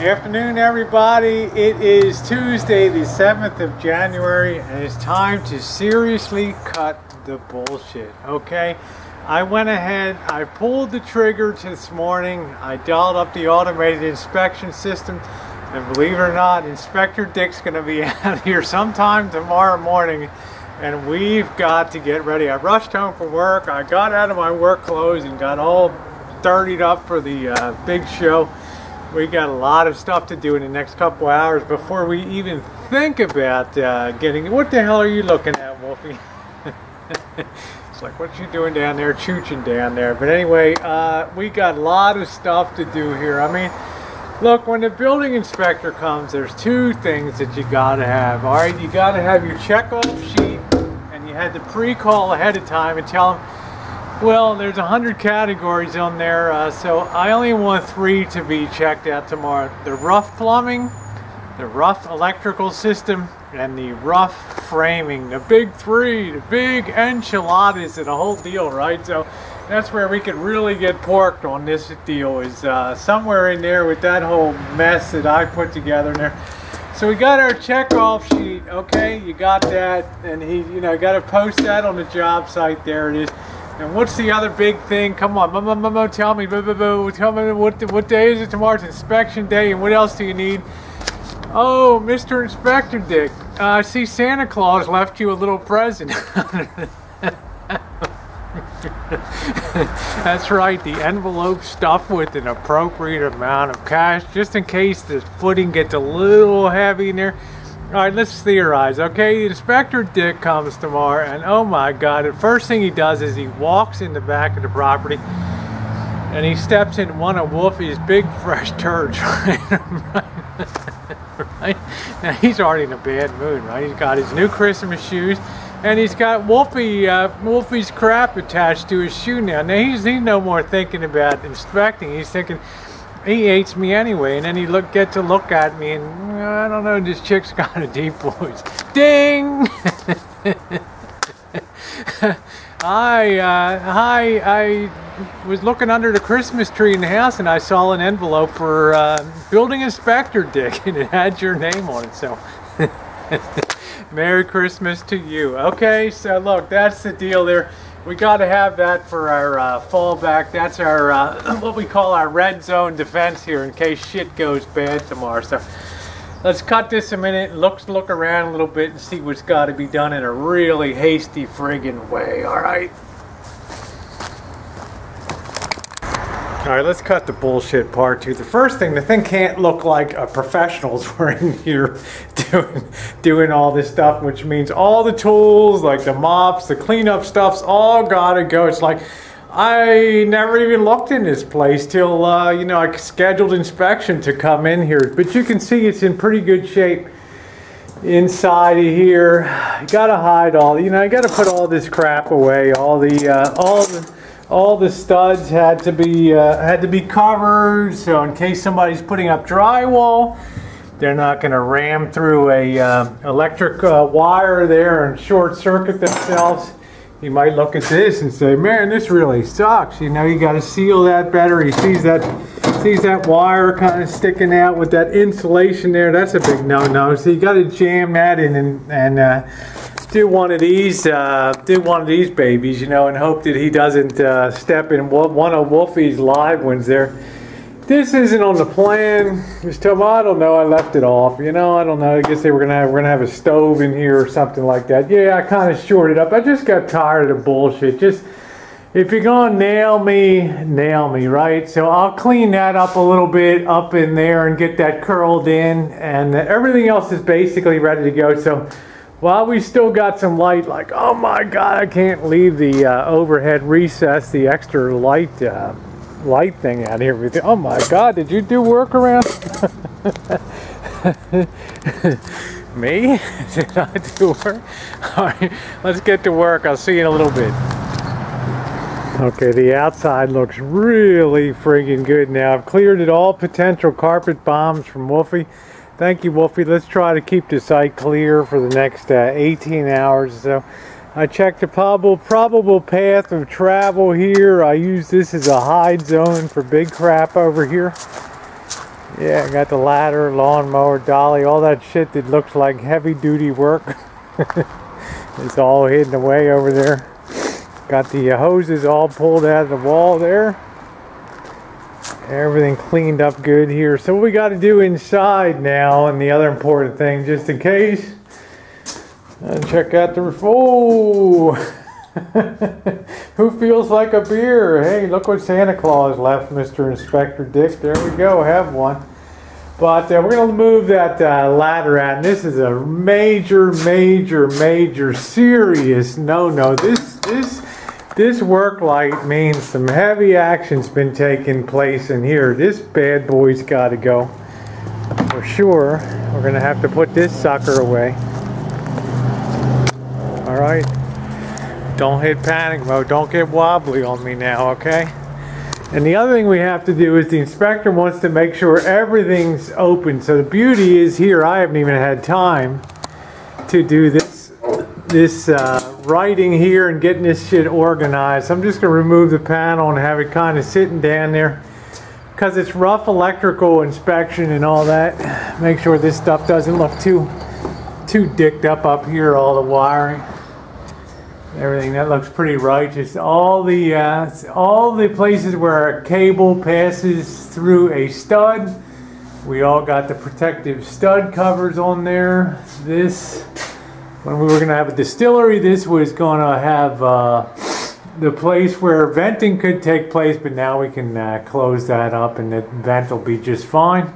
Afternoon, everybody. It is Tuesday, the 7th of January, and it's time to seriously cut the bullshit, okay? I went ahead, I pulled the trigger this morning, I dialed up the automated inspection system, and believe it or not, Inspector Dick's going to be out here sometime tomorrow morning, and we've got to get ready. I rushed home from work, I got out of my work clothes and got all dirtied up for the big show. We got a lot of stuff to do in the next couple hours before we even think about getting... What the hell are you looking at, Wolfie? It's like, what you doing down there, Choochin down there? But anyway, we got a lot of stuff to do here. I mean, look, when the building inspector comes, there's two things that you gotta have, all right? You gotta have your checkoff sheet, and you had to pre-call ahead of time and tell them, well, there's 100 categories on there, so I only want 3 to be checked out tomorrow. The rough plumbing, the rough electrical system, and the rough framing. The big 3, the big enchiladas and the whole deal, right? So that's where we could really get porked on this deal, is somewhere in there with that whole mess that I put together in there. So we got our checkoff sheet, okay? You got that, and got to post that on the job site. There it is. And what's the other big thing? Come on, tell me, tell me what day is it tomorrow? It's inspection day, and what else do you need? Oh, Mr. Inspector Dick, I see Santa Claus left you a little present. That's right, the envelope stuffed with an appropriate amount of cash, just in case the footing gets a little heavy in there. All right, let's theorize, okay? Inspector Dick comes tomorrow, and oh my God, the first thing he does is he walks in the back of the property, and he steps in one of Wolfie's big fresh turds, right? Now, he's already in a bad mood, right? He's got his new Christmas shoes, and he's got Wolfie's crap attached to his shoe now. Now, he's no more thinking about inspecting. He's thinking, he hates me anyway, and then he get to look at me, and I don't know, this chick's got a deep voice. Ding! I was looking under the Christmas tree in the house, and I saw an envelope for Building Inspector Dick, and it had your name on it, so... Merry Christmas to you. Okay, so look, that's the deal there. We got to have that for our fallback. That's our what we call our red zone defense here in case shit goes bad tomorrow. So let's cut this a minute and look around a little bit and see what's got to be done in a really hasty friggin' way. All right. All right, let's cut the bullshit part too. The first thing, the thing can't look like a professional's were in here doing all this stuff, which means all the tools, like the mops, the cleanup stuff's all gotta go. It's like, I never even looked in this place till, I scheduled inspection to come in here. But you can see it's in pretty good shape inside of here. You gotta hide all, you gotta put all this crap away, all the studs had to be covered, so in case somebody's putting up drywall, they're not going to ram through a electric wire there and short circuit themselves. You might look at this and say, "Man, this really sucks." You got to seal that better. He sees that wire kind of sticking out with that insulation there. That's a big no-no. So you got to jam that in and do one of these babies, and hope that he doesn't step in one of Wolfie's live ones there. This isn't on the plan. Just tell me, I don't know. I left it off. I don't know. I guess we're gonna have a stove in here or something like that. Yeah, I kind of shorted up. I just got tired of the bullshit. Just if you're gonna nail me, right? So I'll clean that up a little bit up in there and get that curled in, and everything else is basically ready to go. So while we still got some light, like, oh my God, I can't leave the overhead recess, the extra light thing out here with you. Oh my God, did you do work around? Me? Did I do work? All right, let's get to work. I'll see you in a little bit. Okay, the outside looks really friggin' good now. I've cleared it all potential carpet bombs from Wolfie. Thank you, Wolfie. Let's try to keep the site clear for the next 18 hours or so. I checked the probable path of travel here. I use this as a hide zone for big crap over here. Yeah, got the ladder, lawnmower, dolly, all that shit that looks like heavy duty work. It's all hidden away over there. Got the hoses all pulled out of the wall there. Everything cleaned up good here. So what we got to do inside now, and the other important thing, just in case, check out the roof. Oh! Who feels like a beer? Hey, look what Santa Claus left, Mr. Inspector Dick. There we go, have one. But we're going to move that ladder out. And this is a major serious no-no. This work light means some heavy action's been taking place in here. This bad boy's got to go. For sure, we're going to have to put this sucker away. Alright. Don't hit panic mode. Don't get wobbly on me now, okay? And the other thing we have to do is the inspector wants to make sure everything's open. So the beauty is here, I haven't even had time to do this writing here and getting this shit organized. So I'm just going to remove the panel and have it kind of sitting down there. Because it's rough electrical inspection and all that. Make sure this stuff doesn't look too dicked up here, all the wiring. Everything that looks pretty right. Just all the places where a cable passes through a stud. We all got the protective stud covers on there. This, when we were going to have a distillery, this was going to have the place where venting could take place, but now we can close that up and the vent will be just fine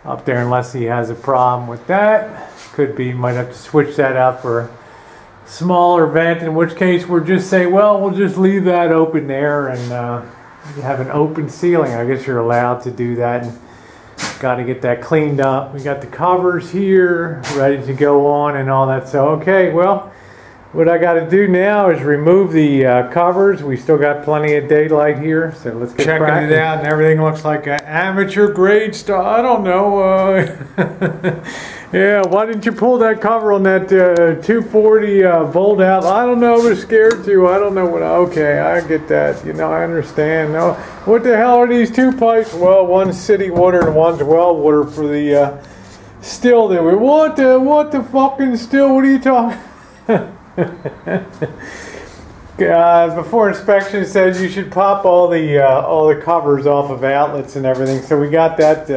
up there, unless he has a problem with that. Could be, might have to switch that out for a smaller vent, in which case we'll just say, well, we'll just leave that open there and have an open ceiling. I guess you're allowed to do that. And got to get that cleaned up. We got the covers here ready to go on and all that. So okay, well, what I got to do now is remove the covers. We still got plenty of daylight here, so let's get checking cracking. It out, and everything looks like an amateur grade stuff. I don't know. Yeah, why didn't you pull that cover on that 240 bolt out? I don't know, I was scared to. I don't know what. Okay, I get that. You know, I understand. No, what the hell are these two pipes? Well, one's city water and one's well water for the still there. What the fucking still? What are you talking? Before inspection says you should pop all the covers off of outlets and everything. So we got that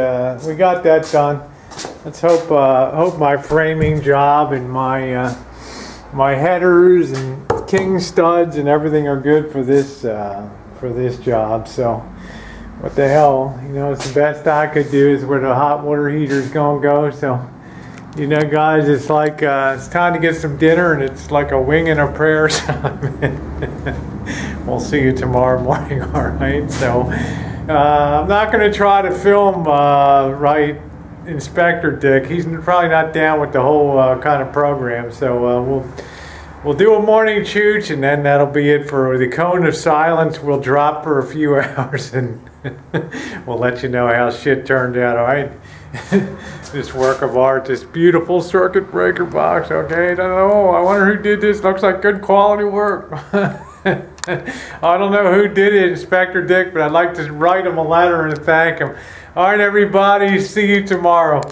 done. Let's hope my framing job and my my headers and king studs and everything are good for this job. So what the hell, you know, it's the best I could do is where the hot water heater's gonna go. So, you know, guys, it's like it's time to get some dinner, and it's like a wing and a prayer. We'll see you tomorrow morning. All right. So I'm not going to try to film right Inspector Dick. He's probably not down with the whole kind of program. So we'll do a morning chooch, and then that'll be it for the cone of silence. We'll drop for a few hours, and we'll let you know how shit turned out. All right. This work of art, this beautiful circuit breaker box. Okay, I don't know. I wonder who did this. Looks like good quality work. I don't know who did it, Inspector Dick, but I'd like to write him a letter and thank him. All right, everybody. See you tomorrow.